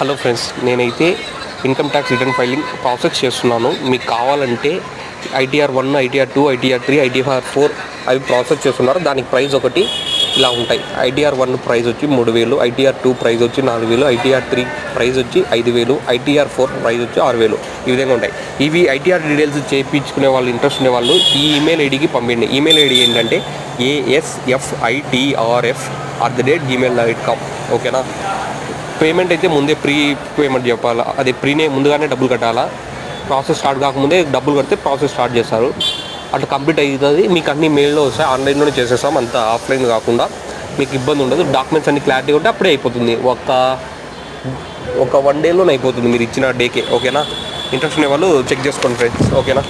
Hello friends, నేనైతే income tax return filing process చేస్తున్నాను. మీకు కావాలంటే ITR 1, ITR 2, ITR 3, ITR 4 అవి ప్రాసెస్ చేస్తున్నారు. దానికి ప్రైస్ ఒకటి ఇలా ఉంటాయి. ITR 1 ప్రైస్ వచ్చి 3000, ITR 2 ప్రైస్ వచ్చి 4000, ITR 3 ప్రైస్ వచ్చి 5000, ITR 4 ప్రైస్ వచ్చి 6000. ఈ విధంగా ఉంటాయి. ఇవి ITR డీటెయిల్స్ చేయించుకునే వాళ్ళు, ఇంట్రెస్ట్ ఉండే వాళ్ళు ఈ ఈమెయిల్ ఐడికి పంపించండి. ఈమెయిల్ ఐడి ఏంటంటే asfitrf@gmail.com. ఓకేనా? పేమెంట్ అయితే ముందే ప్రీ పేమెంట్ చెప్పాలా, అది ప్రీనే ముందుగానే డబ్బులు కట్టాలా. ప్రాసెస్ స్టార్ట్ కాకముందే డబ్బులు కడితే ప్రాసెస్ స్టార్ట్ చేస్తారు. అట్లా కంప్లీట్ అవుతుంది. మీకు అన్ని మెయిల్లో వస్తాయి. ఆన్లైన్లోనే చేసేస్తాం, అంత ఆఫ్లైన్ కాకుండా. మీకు ఇబ్బంది ఉండదు. డాక్యుమెంట్స్ అన్ని క్లారిటీ ఉంటే అప్పుడే అయిపోతుంది. ఒక 1 డేలోనే అయిపోతుంది మీరు ఇచ్చిన డేకే. ఓకేనా? ఇంట్రెస్ట్ ఉండే వాళ్ళు చెక్ చేసుకోండి ఫ్రెండ్స్. ఓకేనా?